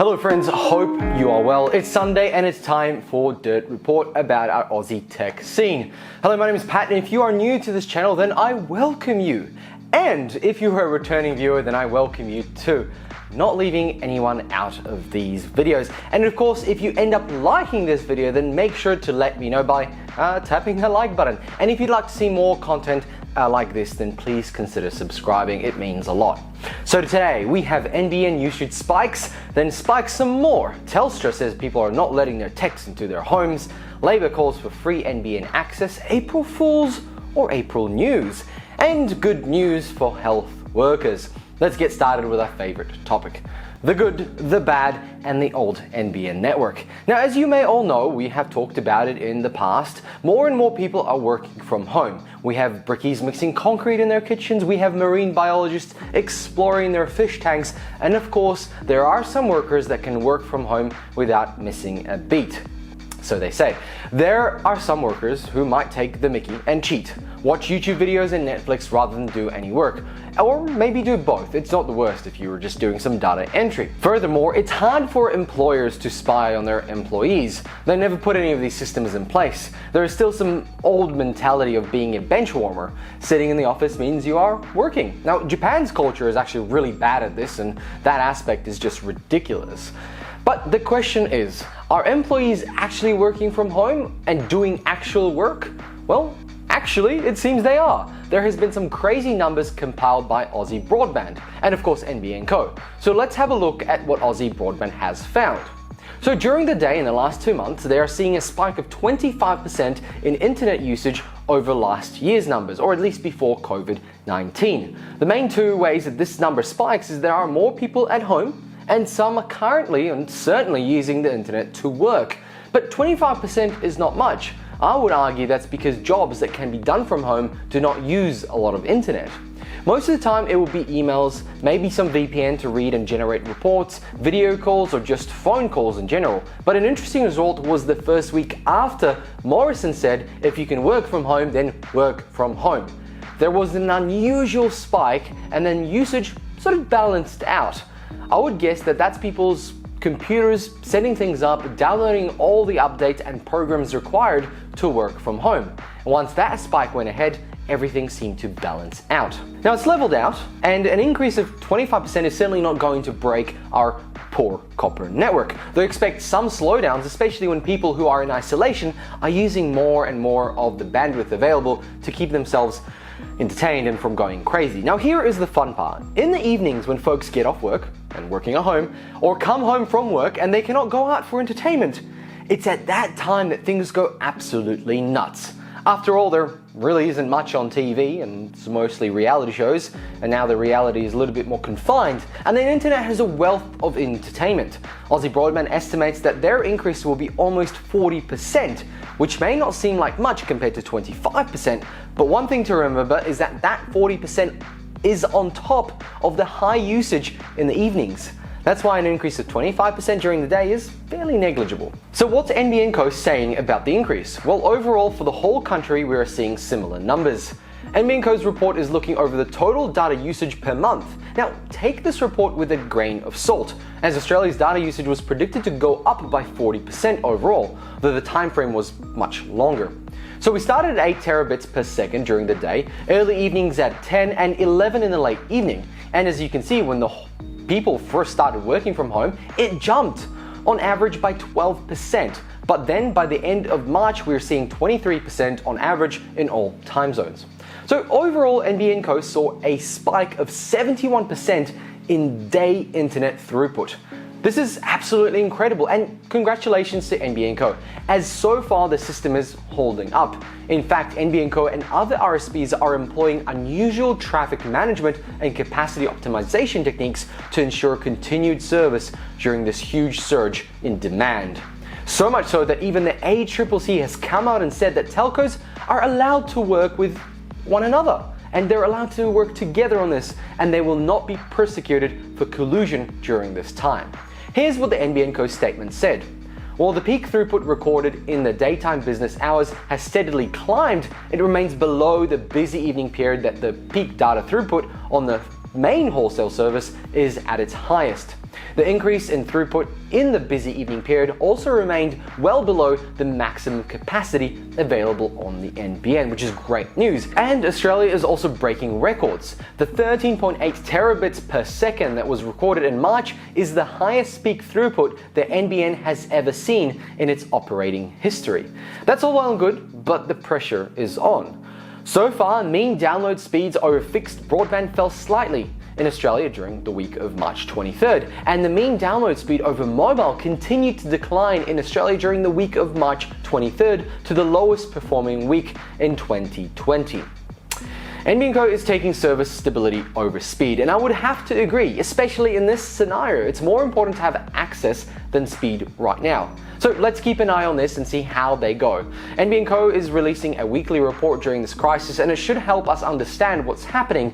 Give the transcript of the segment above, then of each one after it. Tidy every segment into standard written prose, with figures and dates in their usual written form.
Hello friends, hope you are well. It's Sunday and it's time for Dirt Report about our Aussie tech scene. Hello, my name is Pat, and if you are new to this channel, then I welcome you. And if you are a returning viewer, then I welcome you too. Not leaving anyone out of these videos. And of course, if you end up liking this video, then make sure to let me know by tapping the like button. And if you'd like to see more content like this, then please consider subscribing. It means a lot. So today we have NBN usage spikes, then spikes some more. Telstra says people are not letting their techs into their homes. Labor calls for free NBN access. April Fools or April news. And good news for health workers. Let's get started with our favorite topic: the good, the bad, and the old NBN network. Now, as you may all know, we have talked about it in the past. More and more people are working from home. We have brickies mixing concrete in their kitchens, we have marine biologists exploring their fish tanks, and of course, there are some workers that can work from home without missing a beat. So they say. There are some workers who might take the mickey and cheat, watch YouTube videos and Netflix rather than do any work, or maybe do both. It's not the worst if you were just doing some data entry. Furthermore, it's hard for employers to spy on their employees. They never put any of these systems in place. There is still some old mentality of being a bench warmer. Sitting in the office means you are working. Now, Japan's culture is actually really bad at this, and that aspect is just ridiculous. But the question is, are employees actually working from home and doing actual work? Well, actually, it seems they are. There has been some crazy numbers compiled by Aussie Broadband and of course NBN Co. So let's have a look at what Aussie Broadband has found. So during the day in the last 2 months, they are seeing a spike of 25% in internet usage over last year's numbers, or at least before COVID-19. The main two ways that this number spikes is there are more people at home, and some are currently and certainly using the internet to work. But 25% is not much. I would argue that's because jobs that can be done from home do not use a lot of internet. Most of the time it will be emails, maybe some VPN to read and generate reports, video calls, or just phone calls in general. But an interesting result was the first week after Morrison said, if you can work from home, then work from home. There was an unusual spike and then usage sort of balanced out. I would guess that that's people's computers setting things up, downloading all the updates and programs required to work from home. And once that spike went ahead, everything seemed to balance out. Now it's leveled out, and an increase of 25% is certainly not going to break our poor copper network. They expect some slowdowns, especially when people who are in isolation are using more and more of the bandwidth available to keep themselves entertained and from going crazy. Now here is the fun part. In the evenings when folks get off work and working at home, or come home from work and they cannot go out for entertainment, it's at that time that things go absolutely nuts. After all, there really isn't much on TV, and it's mostly reality shows, and now the reality is a little bit more confined, and the internet has a wealth of entertainment. Aussie Broadband estimates that their increase will be almost 40%, which may not seem like much compared to 25%, but one thing to remember is that that 40% is on top of the high usage in the evenings. That's why an increase of 25% during the day is fairly negligible. So what's NBN Co saying about the increase? Well, overall for the whole country, we are seeing similar numbers. NBN Co's report is looking over the total data usage per month. Now, take this report with a grain of salt, as Australia's data usage was predicted to go up by 40% overall, though the time frame was much longer. So we started at 8 terabits per second during the day, early evenings at 10 and 11 in the late evening. And as you can see, when the people first started working from home, it jumped on average by 12%. But then by the end of March, we're seeing 23% on average in all time zones. So overall, NBN Co saw a spike of 71% in day internet throughput. This is absolutely incredible, and congratulations to NBN Co, as so far the system is holding up. In fact, NBN Co and other RSPs are employing unusual traffic management and capacity optimization techniques to ensure continued service during this huge surge in demand. So much so that even the ACCC has come out and said that telcos are allowed to work with one another, and they're allowed to work together on this, and they will not be persecuted for collusion during this time. Here's what the NBN Co statement said. While the peak throughput recorded in the daytime business hours has steadily climbed, it remains below the busy evening period that the peak data throughput on the main wholesale service is at its highest. The increase in throughput in the busy evening period also remained well below the maximum capacity available on the NBN, which is great news. And Australia is also breaking records. The 13.8 terabits per second that was recorded in March is the highest peak throughput the NBN has ever seen in its operating history. That's all well and good, but the pressure is on. So far, mean download speeds over fixed broadband fell slightly in Australia during the week of March 23rd, and the mean download speed over mobile continued to decline in Australia during the week of March 23rd to the lowest performing week in 2020. NBN Co is taking service stability over speed, and I would have to agree, especially in this scenario. It's more important to have access than speed right now. So let's keep an eye on this and see how they go. NBN Co is releasing a weekly report during this crisis, and it should help us understand what's happening.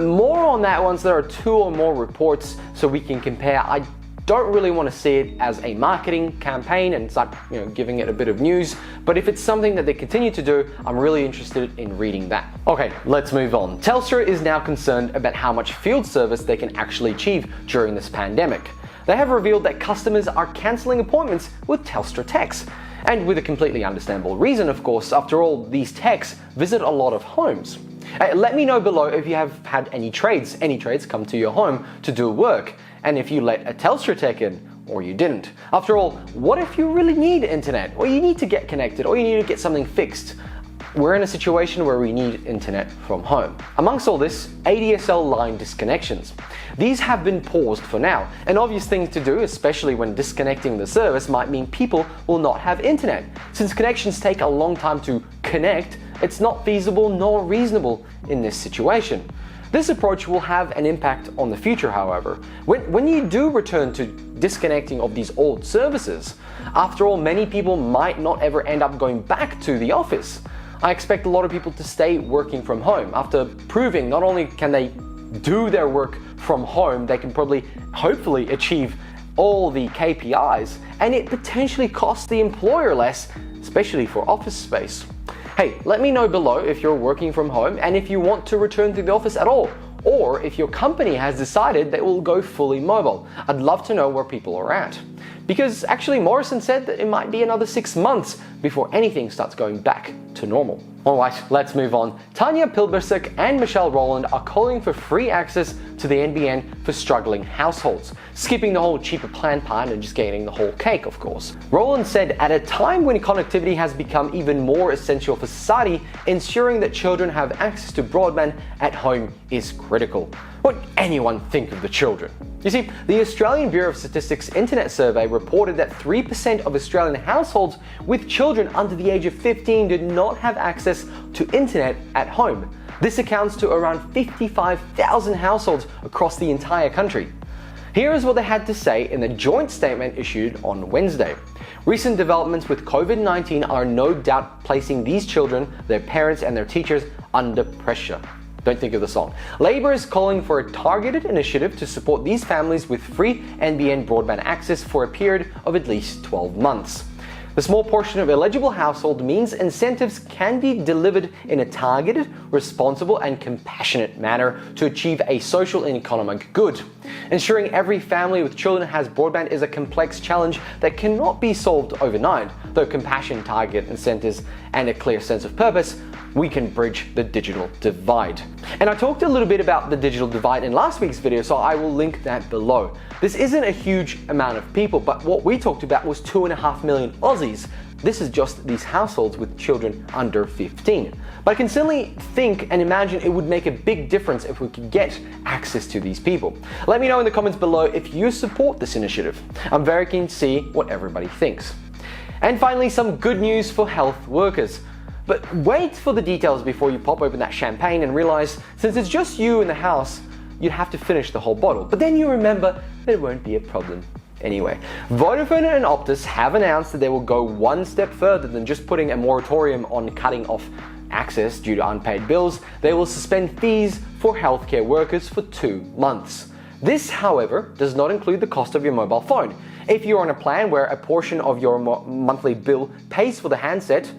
More on that once there are 2 or more reports so we can compare. I don't really want to see it as a marketing campaign and start giving it a bit of news, but if it's something that they continue to do, I'm really interested in reading that. Okay, let's move on. Telstra is now concerned about how much field service they can actually achieve during this pandemic. They have revealed that customers are cancelling appointments with Telstra techs. And with a completely understandable reason, of course. After all, these techs visit a lot of homes. Let me know below if you have had any trades come to your home to do work, and if you let a Telstra tech in, or you didn't. After all, what if you really need internet, or you need to get connected, or you need to get something fixed? We're in a situation where we need internet from home. Amongst all this, ADSL line disconnections. These have been paused for now, an obvious thing to do, especially when disconnecting the service might mean people will not have internet. Since connections take a long time to connect, it's not feasible nor reasonable in this situation. This approach will have an impact on the future, however. When you do return to disconnecting of these old services, after all, many people might not ever end up going back to the office. I expect a lot of people to stay working from home after proving not only can they do their work from home, they can hopefully achieve all the KPIs, and it potentially costs the employer less, especially for office space. Hey, let me know below if you're working from home and if you want to return to the office at all, or if your company has decided they will go fully mobile. I'd love to know where people are at. Because actually Morrison said that it might be another 6 months before anything starts going back to normal. Alright, let's move on. Tanya Pilbersek and Michelle Rowland are calling for free access to the NBN for struggling households, skipping the whole cheaper plan part and just getting the whole cake, of course. Rowland said, at a time when connectivity has become even more essential for society, ensuring that children have access to broadband at home is critical. What would anyone think of the children? You see, the Australian Bureau of Statistics Internet Survey reported that 3% of Australian households with children under the age of 15 did not have access to internet at home. This accounts to around 55,000 households across the entire country. Here is what they had to say in the joint statement issued on Wednesday. Recent developments with COVID-19 are no doubt placing these children, their parents and their teachers under pressure. Don't think of the song. Labor is calling for a targeted initiative to support these families with free NBN broadband access for a period of at least 12 months. The small portion of eligible household means incentives can be delivered in a targeted, responsible and compassionate manner to achieve a social and economic good. Ensuring every family with children has broadband is a complex challenge that cannot be solved overnight. Though compassion, target incentives and a clear sense of purpose, we can bridge the digital divide. And I talked a little bit about the digital divide in last week's video, so I will link that below. This isn't a huge amount of people, but what we talked about was 2.5 million Aussies. This is just these households with children under 15. But I can certainly think and imagine it would make a big difference if we could get access to these people. Let me know in the comments below if you support this initiative. I'm very keen to see what everybody thinks. And finally, some good news for health workers. But wait for the details before you pop open that champagne and realize, since it's just you in the house, you'd have to finish the whole bottle. But then you remember that it won't be a problem anyway. Vodafone and Optus have announced that they will go one step further than just putting a moratorium on cutting off access due to unpaid bills. They will suspend fees for healthcare workers for 2 months. This, however, does not include the cost of your mobile phone. If you're on a plan where a portion of your monthly bill pays for the handset,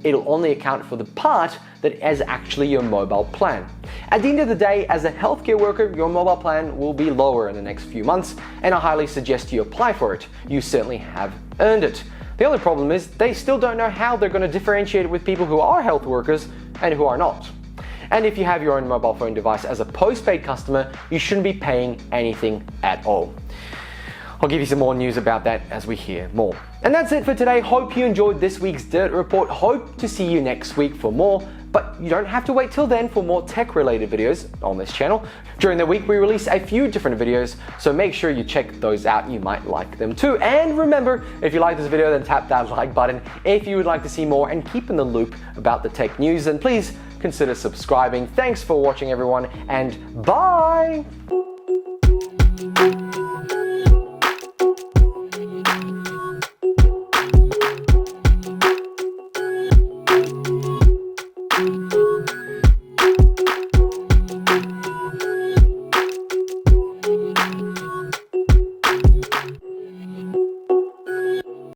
it'll only account for the part that is actually your mobile plan. At the end of the day, as a healthcare worker, your mobile plan will be lower in the next few months, and I highly suggest you apply for it. You certainly have earned it. The only problem is they still don't know how they're going to differentiate it with people who are health workers and who are not. And if you have your own mobile phone device as a postpaid customer, you shouldn't be paying anything at all. I'll give you some more news about that as we hear more. And that's it for today. Hope you enjoyed this week's Dirt Report. Hope to see you next week for more, but you don't have to wait till then for more tech-related videos on this channel. During the week, we release a few different videos, so make sure you check those out. You might like them too. And remember, if you like this video, then tap that like button. If you would like to see more and keep in the loop about the tech news, then please consider subscribing. Thanks for watching, everyone, and bye!